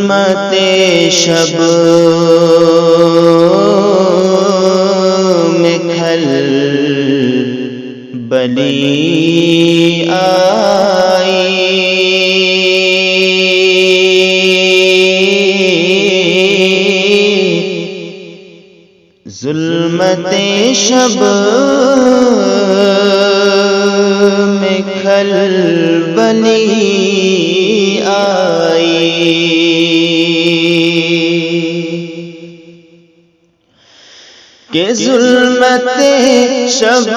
ظلمت شب میں کھل بلی آئی، ظلمت شب میں کھل بلی آئی، کہ ظلمت شب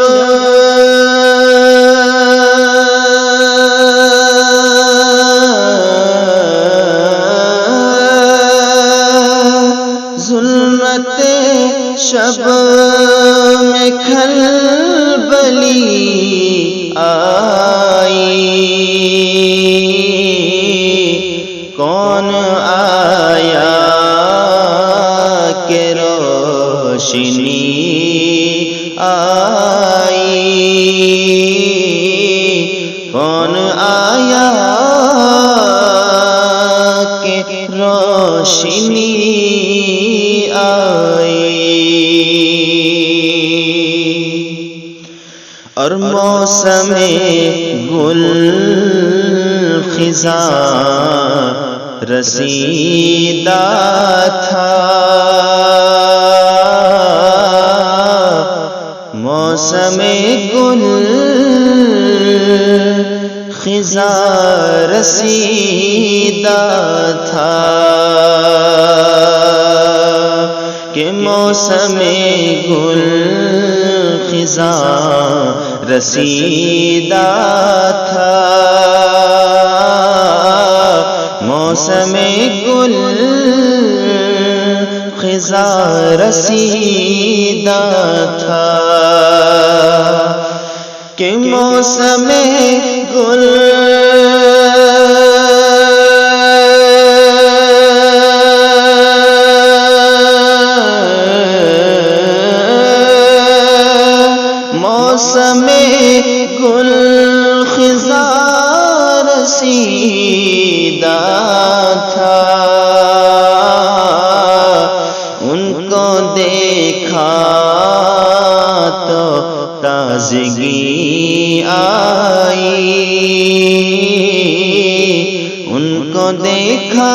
ظلمت شب میں کھل بلی آئی، کون آیا کہ روشنی آئی، کون آیا کہ روشنی آئی، اور موسم گل خزاں رسیدہ تھا، موسم گل خزاں رسیدہ تھا، کہ موسم گل خزاں رسیدہ تھا، موسم گل خزاں رسیدہ تھا، کہ موسم گل موسم گل خزاں رسیدہ تھا، ان کو دیکھا تو تازگی آئی، ان کو دیکھا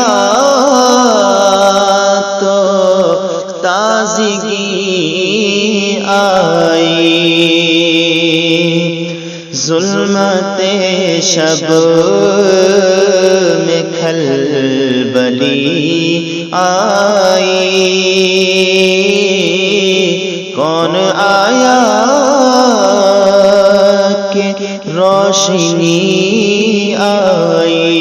تو تازگی آئی، ظلمت شب میں کھل بلی آئی، کون آیا کہ روشنی آئی،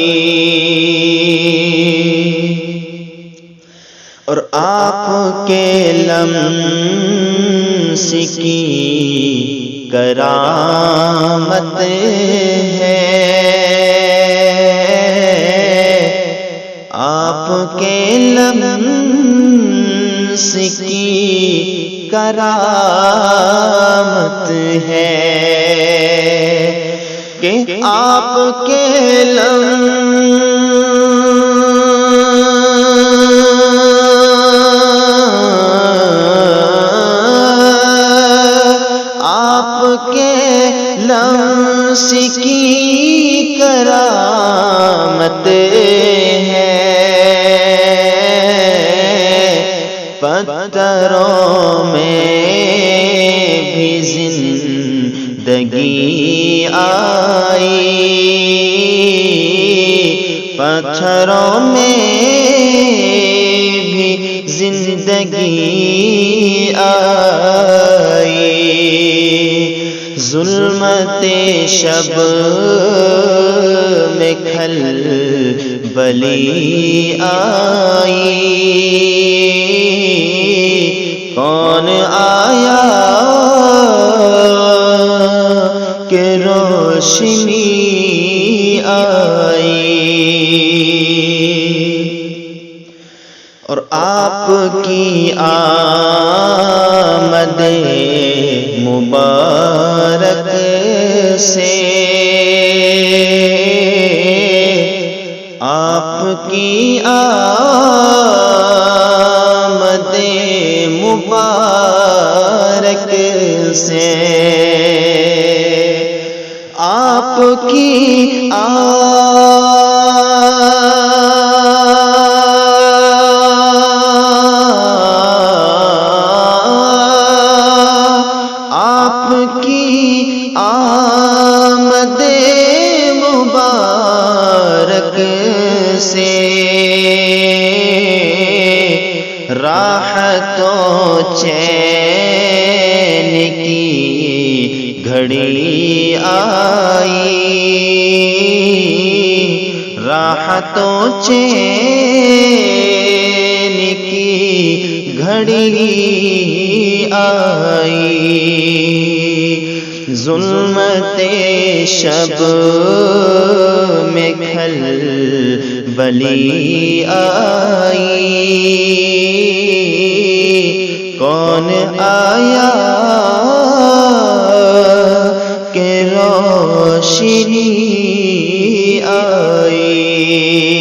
اور آپ کے لمس کی کرامت ہے، آپ کے لمس کی کرامت ہے، کہ آپ کے لمس کی کرامت ہے، پتھروں میں بھی زندگی آئی، پتھروں میں بھی زندگی آئی، ظلمت شب میں کھل بلی آئی، کون آیا کہ روشنی آئی، اور آپ کی آمد مبارک سے آپ کی آمد مبارک سے، آپ کی آمد مبارک سے راحت و چین کی گھڑی آئی، راحت و چین کی گھڑی آئی، ظلمت شب میں کھل بلی آئی، کون آیا کہ روشنی آئی۔